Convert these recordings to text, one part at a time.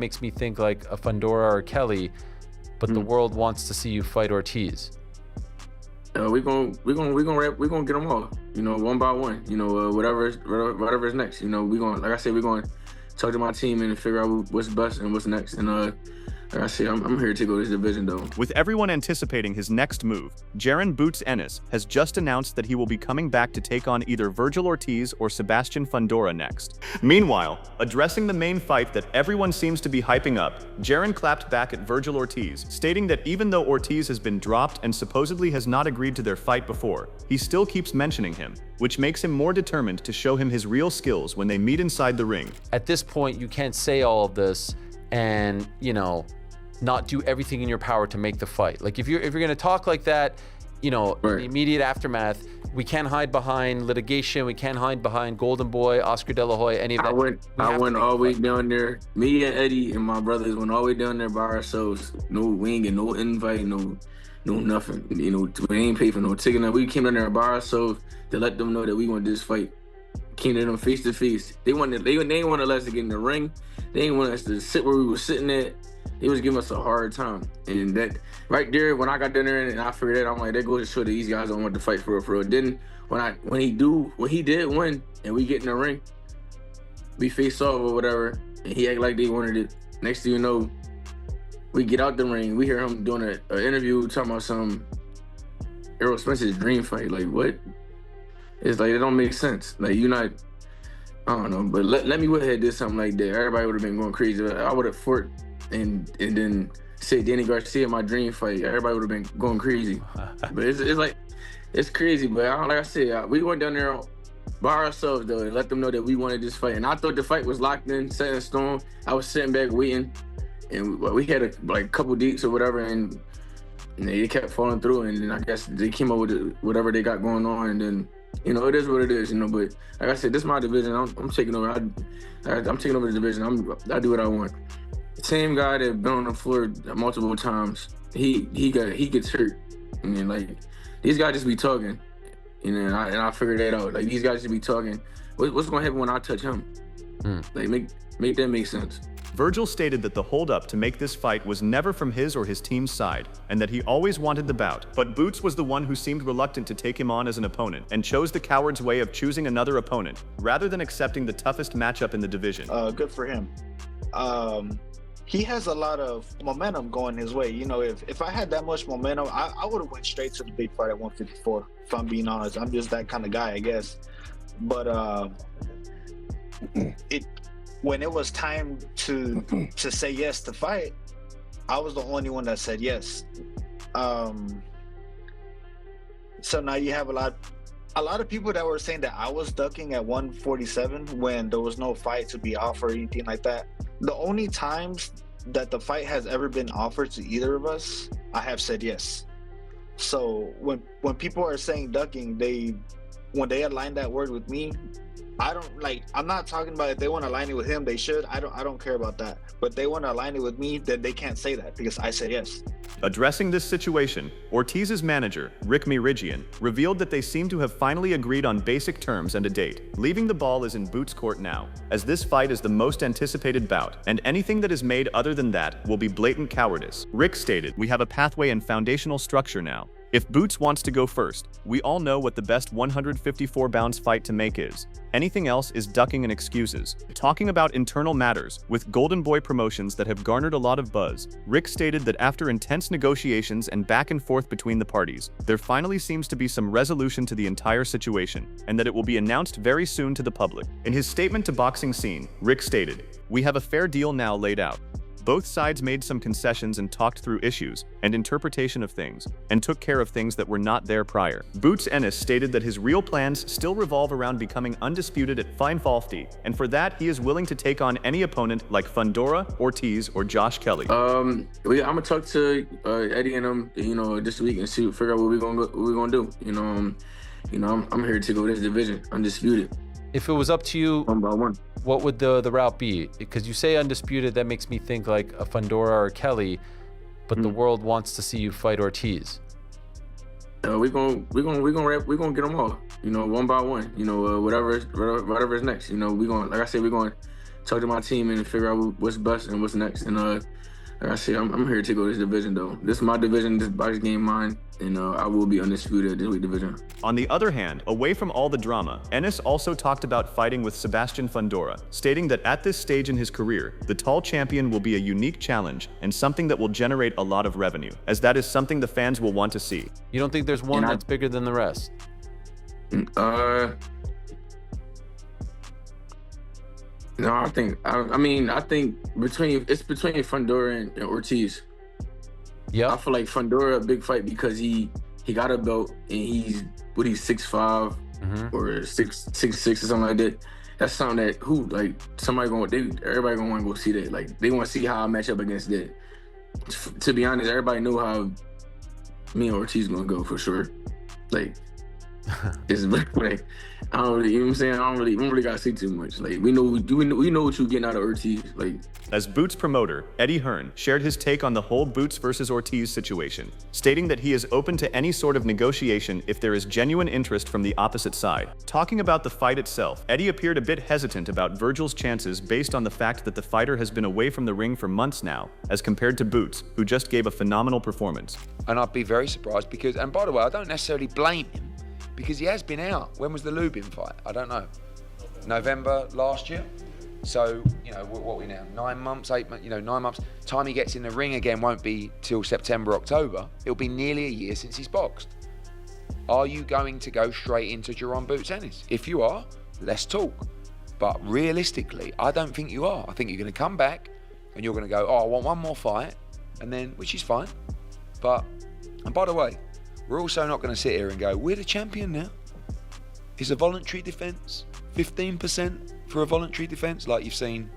makes me think like a Fundora or Kelly, but the world wants to see you fight Ortiz. We're gonna get them all. You know, one by one. You know, whatever's next. You know, like I said, we're gonna talk to my team and figure out what's best and what's next. And like I said, I'm here to go this division though. With everyone anticipating his next move, Jaron "Boots" Ennis has just announced that he will be coming back to take on either Vergil Ortiz or Sebastian Fundora next. Meanwhile, addressing the main fight that everyone seems to be hyping up, Jaron clapped back at Vergil Ortiz, stating that even though Ortiz has been dropped and supposedly has not agreed to their fight before, he still keeps mentioning him, which makes him more determined to show him his real skills when they meet inside the ring. At this point, you can't say all of this and, you know, not do everything in your power to make the fight. Like if you're gonna talk like that, you know, right. In the immediate aftermath, we can't hide behind litigation. We can't hide behind Golden Boy, Oscar De La Hoya, any of that. I went all the way down there. Me and Eddie and my brothers went all the way down there by ourselves. No, we ain't get no invite, no nothing. You know, we ain't pay for no ticket. We came down there by ourselves to let them know that we want this fight. Came to them face to face. They didn't want to let us to get in the ring. They didn't want us to sit where we were sitting at. They was giving us a hard time. And that right there, when I got down there and I figured that, I'm like, that goes to show that these guys don't want to fight for real. Then when he did win and we get in the ring, we face off or whatever, and he act like they wanted it. Next thing you know, we get out the ring, we hear him doing an interview talking about some Errol Spence's dream fight. Like, what? It's like, it don't make sense. Like, you're not, I don't know, but let me go ahead and did something like that. Everybody would have been going crazy. I would have fought and then say Danny Garcia my dream fight. Everybody would have been going crazy. But it's like, it's crazy. But like I said, we went down there by ourselves though and let them know that we wanted this fight. And I thought the fight was locked in, set in stone. I was sitting back waiting, and we had a couple deeps or whatever, and they kept falling through. And then I guess they came up with whatever they got going on, and then, you know, it is what it is, you know. But like I said, this is my division. I'm taking over. I'm taking over the division. I do what I want. The same guy that been on the floor multiple times, he gets hurt. I mean, like, these guys just be talking, you know. And I figured that out. Like, these guys just be talking. What's gonna happen when I touch him? Like, make that make sense. Vergil stated that the holdup to make this fight was never from his or his team's side, and that he always wanted the bout. But Boots was the one who seemed reluctant to take him on as an opponent, and chose the coward's way of choosing another opponent, rather than accepting the toughest matchup in the division. Good for him. He has a lot of momentum going his way. You know, if I had that much momentum, I would have went straight to the big fight at 154, if I'm being honest. I'm just that kind of guy, I guess. But when it was time to say yes to fight, I was the only one that said yes. So now you have a lot of people that were saying that I was ducking at 147 when there was no fight to be offered or anything like that. The only times that the fight has ever been offered to either of us, I have said yes. So when people are saying ducking, when they align that word with me, I'm not talking about if they want to align it with him, they should. I don't care about that. But if they want to align it with me, then they can't say that because I said yes. Addressing this situation, Ortiz's manager, Rick Merigian, revealed that they seem to have finally agreed on basic terms and a date. Leaving the ball is in Boots' court now, as this fight is the most anticipated bout, and anything that is made other than that will be blatant cowardice. Rick stated, "We have a pathway and foundational structure now. If Boots wants to go first, we all know what the best 154-bounds fight to make is. Anything else is ducking and excuses." Talking about internal matters, with Golden Boy promotions that have garnered a lot of buzz, Rick stated that after intense negotiations and back and forth between the parties, there finally seems to be some resolution to the entire situation, and that it will be announced very soon to the public. In his statement to Boxing Scene, Rick stated, "We have a fair deal now laid out. Both sides made some concessions and talked through issues and interpretation of things, and took care of things that were not there prior." Boots Ennis stated that his real plans still revolve around becoming undisputed at Fine 50, and for that he is willing to take on any opponent like Fundora, Ortiz, or Josh Kelly. I'm gonna talk to Eddie and them, you know, this week and figure out what we're gonna do. You know, I'm here to go this division undisputed. If it was up to you, one by one, what would the route be? Because you say undisputed, that makes me think like a Fundora or Kelly, but the world wants to see you fight Ortiz. We're gonna get them all. You know, one by one. You know, whatever's next. You know, like I said, we're gonna talk to my team and figure out what's best and what's next. And like I said, I'm here to take over this division, though. This is my division, this boxing game mine, and I will be undisputed at this weight division. On the other hand, away from all the drama, Ennis also talked about fighting with Sebastian Fundora, stating that at this stage in his career, the tall champion will be a unique challenge and something that will generate a lot of revenue, as that is something the fans will want to see. You don't think there's one that's bigger than the rest? No, I think between Fundora and Ortiz. Yeah. I feel like Fundora a big fight because he got a belt and he's 6'5" or 6'6" or something like that. That's something that everybody gonna want to go see that. Like they want to see how I match up against that. To be honest, everybody know how me and Ortiz gonna go for sure. Like it's like I don't really, you know what I'm saying? We don't really gotta see too much. Like we know what you're getting out of Ortiz. Like as Boots promoter, Eddie Hearn shared his take on the whole Boots versus Ortiz situation, stating that he is open to any sort of negotiation if there is genuine interest from the opposite side. Talking about the fight itself, Eddie appeared a bit hesitant about Vergil's chances based on the fact that the fighter has been away from the ring for months now, as compared to Boots, who just gave a phenomenal performance. And I'd be very surprised because, and by the way, I don't necessarily blame him, because he has been out. When was the Lubin fight? I don't know. November last year? So, what are we now? 9 months, 8 months, 9 months. Time he gets in the ring again won't be till September, October. It'll be nearly a year since he's boxed. Are you going to go straight into Jaron Boots Ennis? If you are, let's talk. But realistically, I don't think you are. I think you're going to come back and you're going to go, I want one more fight, and then, which is fine. And by the way, we're also not going to sit here and go, we're the champion now. It's a voluntary defence, 15% for a voluntary defence, like you've seen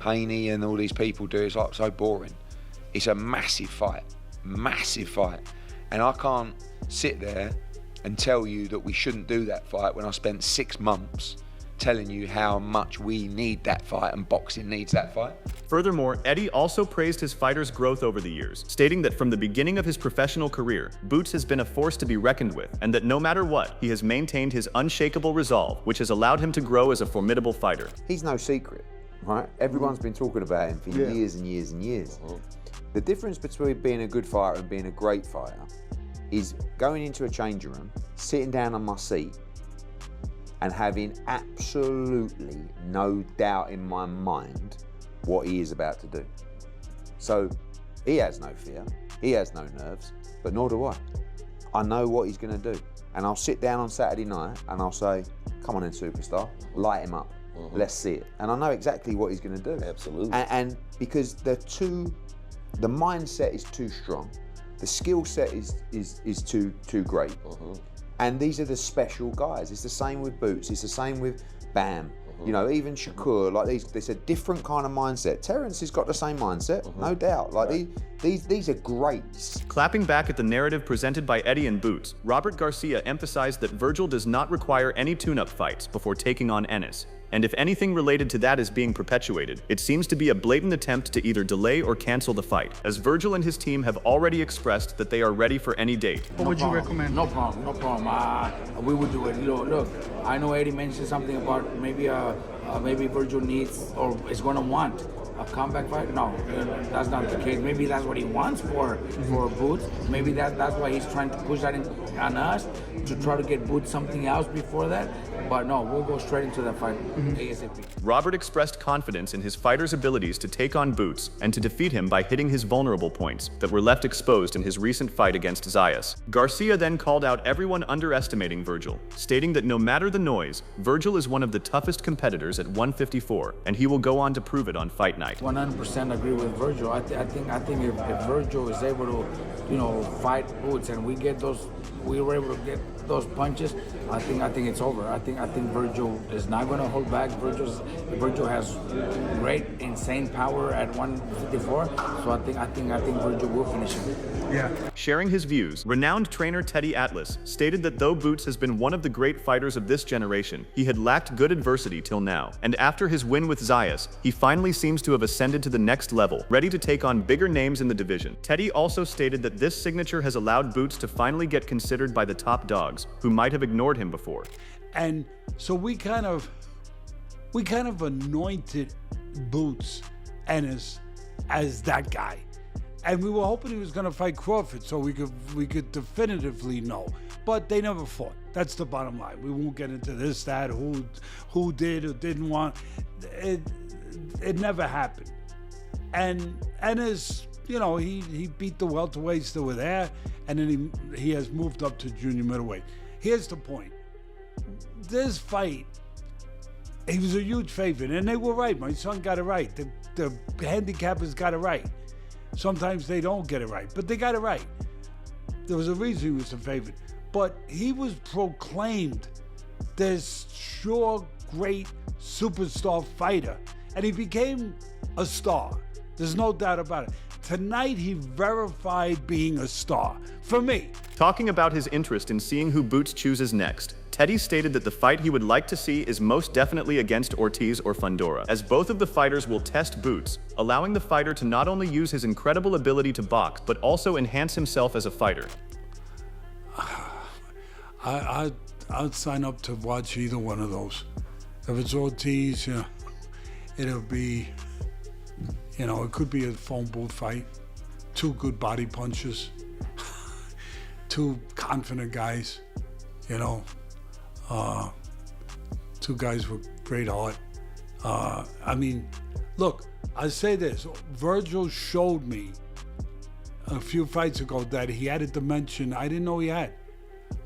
Haney and all these people do. It's like so boring. It's a massive fight, and I can't sit there and tell you that we shouldn't do that fight when I spent 6 months telling you how much we need that fight and boxing needs that fight. Furthermore, Eddie also praised his fighter's growth over the years, stating that from the beginning of his professional career, Boots has been a force to be reckoned with, and that no matter what, he has maintained his unshakable resolve, which has allowed him to grow as a formidable fighter. He's no secret, right? Everyone's been talking about him for years and years and years. The difference between being a good fighter and being a great fighter is going into a changing room, sitting down on my seat, and having absolutely no doubt in my mind what he is about to do. So he has no fear, he has no nerves, but nor do I. I know what he's gonna do. And I'll sit down on Saturday night and I'll say, come on in, superstar, light him up, let's see it. And I know exactly what he's gonna do. Absolutely. And because the mindset is too strong, the skill set is too great. And these are the special guys. It's the same with Boots. It's the same with Bam. Even Shakur. Like there's a different kind of mindset. Terrence has got the same mindset, no doubt. Like these are greats. Clapping back at the narrative presented by Eddie and Boots, Robert Garcia emphasized that Vergil does not require any tune-up fights before taking on Ennis. And if anything related to that is being perpetuated, it seems to be a blatant attempt to either delay or cancel the fight, as Vergil and his team have already expressed that they are ready for any date. What would you recommend? No problem. We would do it. Look, I know Eddie mentioned something about maybe Vergil needs or is going to want a comeback fight. No, that's not the case. Maybe that's what he wants for Boots. Maybe that's why he's trying to push that on us to try to get Boots something else before that. But no, we'll go straight into that fight ASAP. Robert expressed confidence in his fighter's abilities to take on Boots and to defeat him by hitting his vulnerable points that were left exposed in his recent fight against Zayas. Garcia then called out everyone underestimating Vergil, stating that no matter the noise, Vergil is one of the toughest competitors at 154, and he will go on to prove it on fight night. 100% agree with Vergil. I think if Vergil is able to, fight Boots and we were able to get those punches, I think it's over. I think Vergil is not going to hold back. Vergil has great, insane power at 154. So I think Vergil will finish him. Yeah. Sharing his views, renowned trainer Teddy Atlas stated that though Boots has been one of the great fighters of this generation, he had lacked good adversity till now. And after his win with Zayas, he finally seems to have ascended to the next level, ready to take on bigger names in the division. Teddy also stated that this signature has allowed Boots to finally get considered by the top dogs, who might have ignored him before. And so we kind of anointed Boots Ennis as that guy. And we were hoping he was going to fight Crawford so we could definitively know. But they never fought. That's the bottom line. We won't get into this, that, who did or didn't want. It never happened. And Ennis, you know, he beat the welterweights that were there, and then he has moved up to junior middleweight. Here's the point. This fight, he was a huge favorite, and they were right. My son got it right. The handicappers got it right. Sometimes they don't get it right, but they got it right. There was a reason he was the favorite. But he was proclaimed this sure great superstar fighter, and he became a star. There's no doubt about it. Tonight, he verified being a star. For me. Talking about his interest in seeing who Boots chooses next, Teddy stated that the fight he would like to see is most definitely against Ortiz or Fundora, as both of the fighters will test Boots, allowing the fighter to not only use his incredible ability to box, but also enhance himself as a fighter. I'd sign up to watch either one of those. If it's Ortiz, you know, it'll be, you know, it could be a phone booth fight. Two good body punches. Two confident guys, you know. Two guys with great heart. I mean, look, I say this. Vergil showed me a few fights ago that he had a dimension I didn't know he had.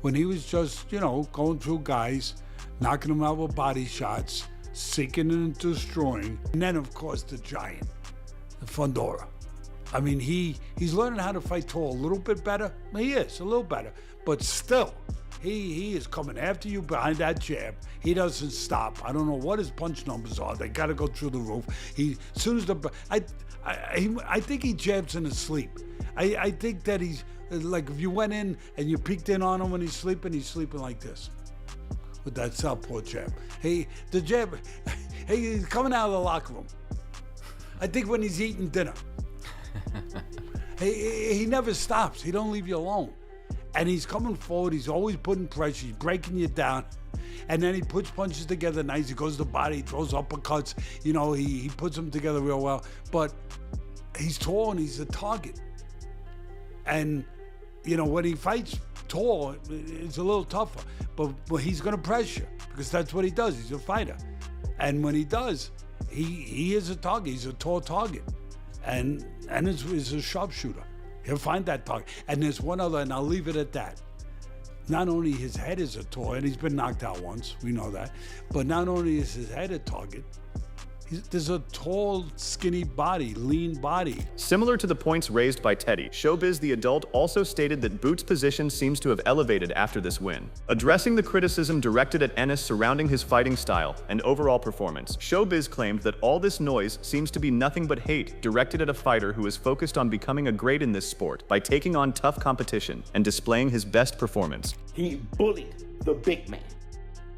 When he was just, you know, going through guys, knocking them out with body shots, seeking and destroying. And then, of course, the giant, the Fundora. I mean, he's learning how to fight tall a little bit better. He is, a little better. But still, he is coming after you behind that jab. He doesn't stop. I don't know what his punch numbers are. They got to go through the roof. As soon as I think he jabs in his sleep. I think that he's, like if you went in and you peeked in on him when he's sleeping like this. With that southpaw jab. The jab, he's coming out of the locker room. I think when he's eating dinner. He never stops. He don't leave you alone. And he's coming forward. He's always putting pressure. He's breaking you down. And then he puts punches together nice. He goes to the body. He throws uppercuts. You know, he puts them together real well. But he's tall and he's a target. And, you know, when he fights tall, it's a little tougher. But he's going to pressure because that's what he does. He's a fighter. And when he does, he is a target. He's a tall target. And is a sharpshooter. He'll find that target. And there's one other, and I'll leave it at that. Not only his head is a target, and he's been knocked out once, we know that, but not only is his head a target, there's a tall, skinny body, lean body. Similar to the points raised by Teddy, Showbiz the Adult also stated that Boots' position seems to have elevated after this win. Addressing the criticism directed at Ennis surrounding his fighting style and overall performance, Showbiz claimed that all this noise seems to be nothing but hate directed at a fighter who is focused on becoming a great in this sport by taking on tough competition and displaying his best performance. He bullied the big man.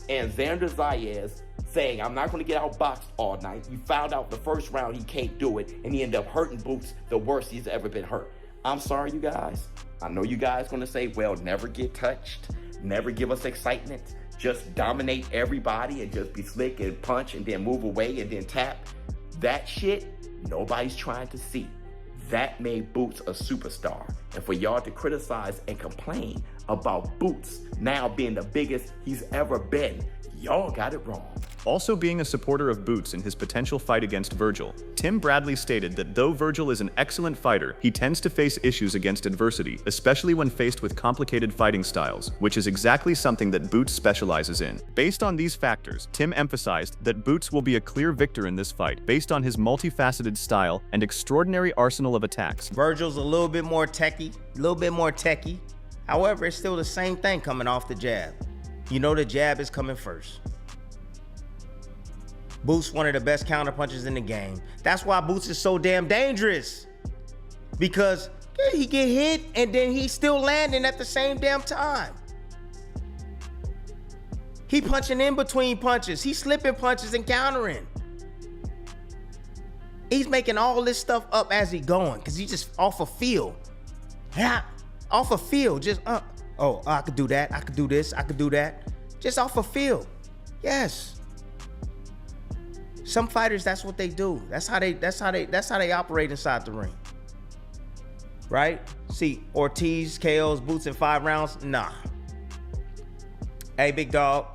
And Xander Zayas saying, I'm not going to get outboxed all night. He found out the first round he can't do it, and he ended up hurting Boots the worst he's ever been hurt. I'm sorry, you guys. I know you guys going to say, well, never get touched, never give us excitement, just dominate everybody and just be slick and punch and then move away and then tap. That shit, nobody's trying to see. That made Boots a superstar. And for y'all to criticize and complain about Boots now being the biggest he's ever been, y'all got it wrong. Also being a supporter of Boots in his potential fight against Vergil, Tim Bradley stated that though Vergil is an excellent fighter, he tends to face issues against adversity, especially when faced with complicated fighting styles, which is exactly something that Boots specializes in. Based on these factors, Tim emphasized that Boots will be a clear victor in this fight, based on his multifaceted style and extraordinary arsenal of attacks. Vergil's a little bit more techie. However, it's still the same thing coming off the jab. You know the jab is coming first. Boots one of the best counterpunchers in the game. That's why Boots is so damn dangerous. Because he get hit and then he's still landing at the same damn time. He punching in between punches. He's slipping punches and countering. He's making all this stuff up as he going because he's just off a feel. Yeah, off a feel, just oh, I could do that, I could do this, I could do that. Just off a feel. Yes. Some fighters, that's what they do. That's how they operate inside the ring. Right? See, Ortiz KOs Boots in 5 rounds. Nah. Hey, big dog.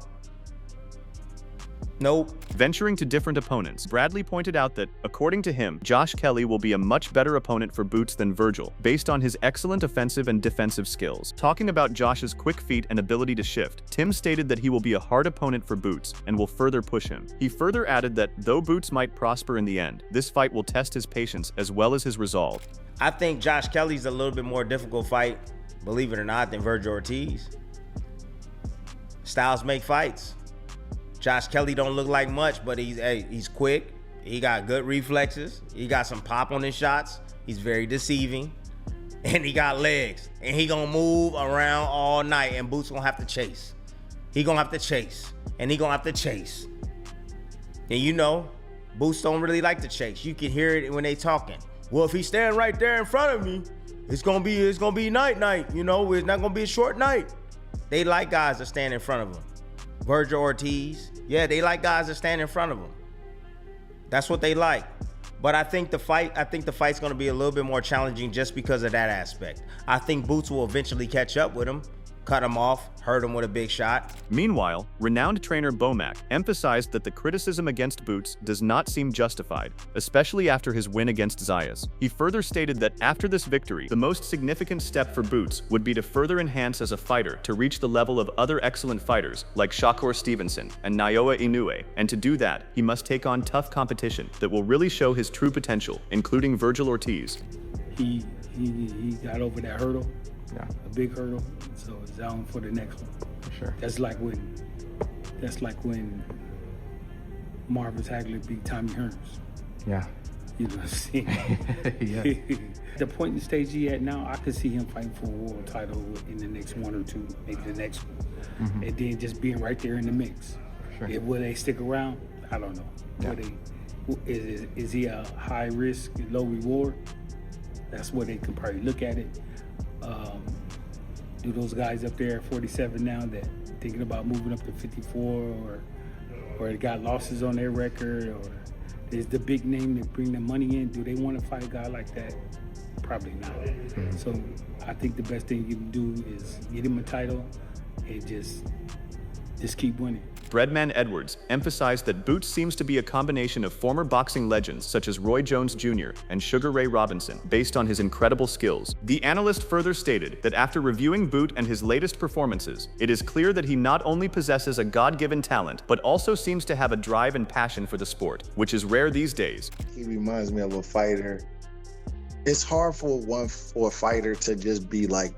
Nope. Venturing to different opponents, Bradley pointed out that, according to him, Josh Kelly will be a much better opponent for Boots than Vergil, based on his excellent offensive and defensive skills. Talking about Josh's quick feet and ability to shift, Tim stated that he will be a hard opponent for Boots and will further push him. He further added that, though Boots might prosper in the end, this fight will test his patience as well as his resolve. I think Josh Kelly's a little bit more difficult fight, believe it or not, than Vergil Ortiz. Styles make fights. Josh Kelly don't look like much, but he's quick. He got good reflexes. He got some pop on his shots. He's very deceiving. And he got legs. And he gonna move around all night, and Boots gonna have to chase. He gonna have to chase. And he gonna have to chase. And you know, Boots don't really like to chase. You can hear it when they talking. Well, if he's standing right there in front of me, it's gonna be night, you know, it's not gonna be a short night. They like guys that stand in front of them. Vergil Ortiz, yeah, they like guys that stand in front of them. That's what they like. But I think the fight's gonna be a little bit more challenging just because of that aspect. I think Boots will eventually catch up with him, cut him off, hurt him with a big shot. Meanwhile, renowned trainer Bomac emphasized that the criticism against Boots does not seem justified, especially after his win against Zayas. He further stated that after this victory, the most significant step for Boots would be to further enhance as a fighter to reach the level of other excellent fighters like Shakur Stevenson and Naoya Inoue, and to do that, he must take on tough competition that will really show his true potential, including Vergil Ortiz. He got over that hurdle. Yeah. A big hurdle, so it's on for the next one. For sure. That's like when Marvin Hagler beat Tommy Hearns. Yeah. You know what I'm saying? Yeah. The point in stage he at now, I could see him fighting for a world title in the next 1 or 2, maybe the next one. Mm-hmm. And then just being right there in the mix. Sure. Will they stick around? I don't know. Yeah. Is he a high risk, low reward? That's where they can probably look at it. Do those guys up there at 47 now that thinking about moving up to 54 or they got losses on their record, or is the big name that bring the money in, do they want to fight a guy like that? Probably not. Mm-hmm. So I think the best thing you can do is get him a title and just keep winning. Breadman Edwards emphasized that Boots seems to be a combination of former boxing legends such as Roy Jones Jr. and Sugar Ray Robinson, based on his incredible skills. The analyst further stated that after reviewing Boot and his latest performances, it is clear that he not only possesses a God-given talent, but also seems to have a drive and passion for the sport, which is rare these days. He reminds me of a fighter. It's hard for a fighter to just be like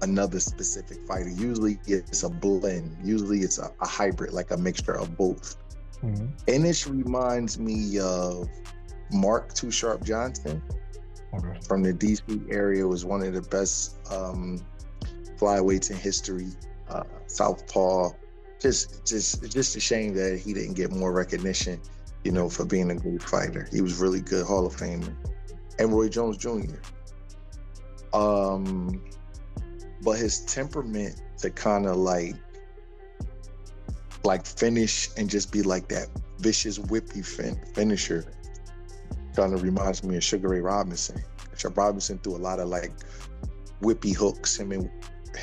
another specific fighter. Usually it's a blend. Usually it's a hybrid, like a mixture of both. Mm-hmm. Ennis reminds me of Mark Too Sharp Johnson from the DC area. Was one of the best flyweights in history. Southpaw. Just a shame that he didn't get more recognition, for being a great fighter. He was really good, Hall of Famer. And Roy Jones Jr. But his temperament to kind of like finish and just be like that vicious whippy finisher kind of reminds me of Sugar Ray Robinson. Robinson threw a lot of like whippy hooks. Him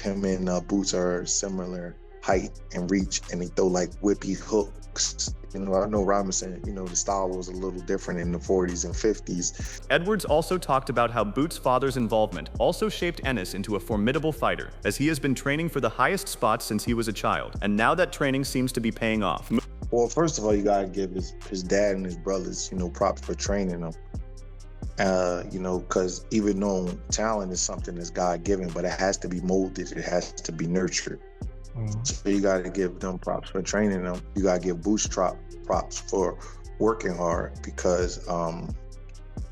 and Boots are similar height and reach, and they throw like whippy hooks. I know Robinson, the style was a little different in the 40s and 50s. Edwards also talked about how Boots' father's involvement also shaped Ennis into a formidable fighter, as he has been training for the highest spots since he was a child, and now that training seems to be paying off. Well, first of all, you gotta give his dad and his brothers, props for training him. Because even though talent is something that's God-given, but it has to be molded, it has to be nurtured. So you got to give them props for training them. You got to give Boots props for working hard, because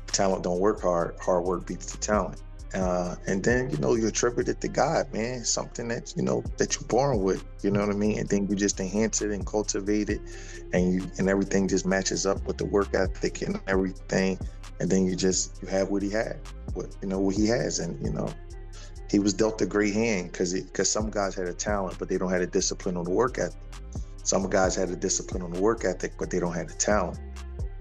talent don't work hard. Hard work beats the talent. And then, you attribute it to God, man. Something that, that you're born with, you know what I mean? And then you just enhance it and cultivate it, and everything just matches up with the work ethic and everything. And then you have what he had, what he has. And, he was dealt a great hand, because some guys had a talent, but they don't have a discipline on the work ethic. Some guys had the discipline on the work ethic, but they don't have the talent.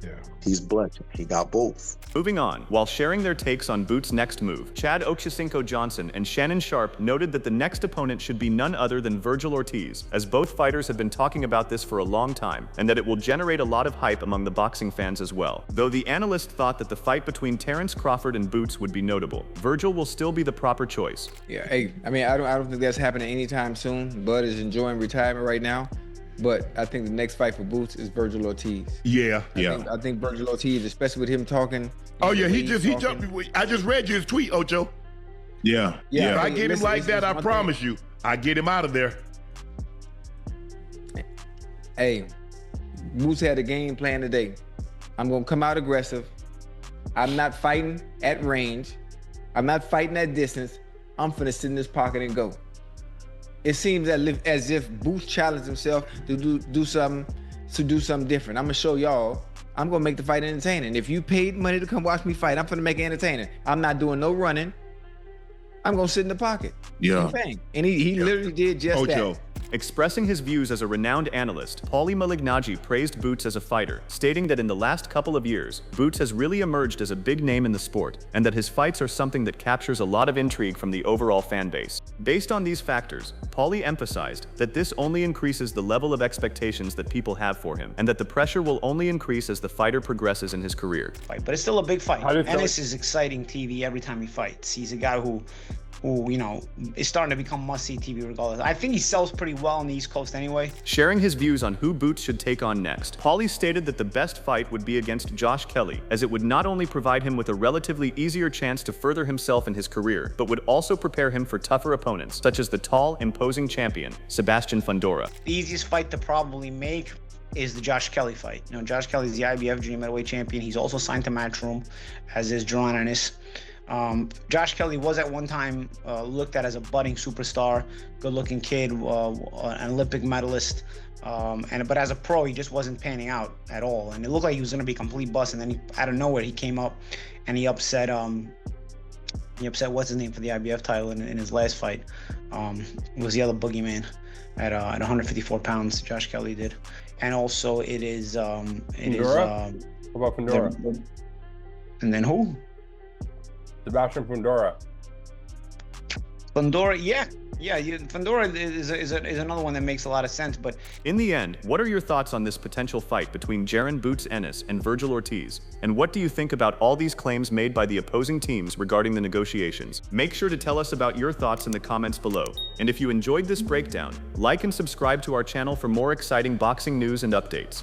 Yeah. He's blessed. He got both. Moving on, while sharing their takes on Boots' next move, Chad Ochocinco Johnson and Shannon Sharp noted that the next opponent should be none other than Vergil Ortiz, as both fighters have been talking about this for a long time, and that it will generate a lot of hype among the boxing fans as well. Though the analyst thought that the fight between Terrence Crawford and Boots would be notable, Vergil will still be the proper choice. Yeah, hey, I mean, I don't think that's happening anytime soon. Bud is enjoying retirement right now. But I think the next fight for Boots is Vergil Ortiz. Yeah. I think Vergil Ortiz, especially with him talking. Oh yeah, he jumped me. I just read his tweet, Ocho. Yeah. If I get him like that, I promise you, I get him out of there. Hey, Boots had a game plan today. I'm gonna come out aggressive. I'm not fighting at range. I'm not fighting at distance. I'm finna sit in this pocket and go. It seems as if Boots challenged himself to do something different. I'm gonna show y'all. I'm gonna make the fight entertaining. If you paid money to come watch me fight, I'm gonna make it entertaining. I'm not doing no running. I'm gonna sit in the pocket. Yeah. And he literally did just Ocho. that. Expressing his views as a renowned analyst, Paulie Malignaggi praised Boots as a fighter, stating that in the last couple of years, Boots has really emerged as a big name in the sport, and that his fights are something that captures a lot of intrigue from the overall fan base. Based on these factors, Paulie emphasized that this only increases the level of expectations that people have for him, and that the pressure will only increase as the fighter progresses in his career. But it's still a big fight. Ennis is exciting TV every time he fights. He's a guy who is starting to become must-see TV regardless. I think he sells pretty well on the East Coast anyway. Sharing his views on who Boots should take on next, Paulie stated that the best fight would be against Josh Kelly, as it would not only provide him with a relatively easier chance to further himself in his career, but would also prepare him for tougher opponents, such as the tall, imposing champion, Sebastian Fundora. The easiest fight to probably make is the Josh Kelly fight. Josh Kelly's the IBF junior middleweight champion. He's also signed to Matchroom, as is Jaron Ennis. Josh Kelly was at one time looked at as a budding superstar, good-looking kid, an Olympic medalist, but as a pro, he just wasn't panning out at all. And it looked like he was going to be a complete bust. And then out of nowhere, he came up and he upset what's his name for the IBF title in his last fight. It was the other boogeyman at 154 pounds. Josh Kelly did, and also it is. What about Fundora? And then who? Sebastian Fundora. Fundora, yeah. Fundora is another one that makes a lot of sense. But in the end, what are your thoughts on this potential fight between Jaron Boots Ennis and Vergil Ortiz? And what do you think about all these claims made by the opposing teams regarding the negotiations? Make sure to tell us about your thoughts in the comments below. And if you enjoyed this breakdown, like and subscribe to our channel for more exciting boxing news and updates.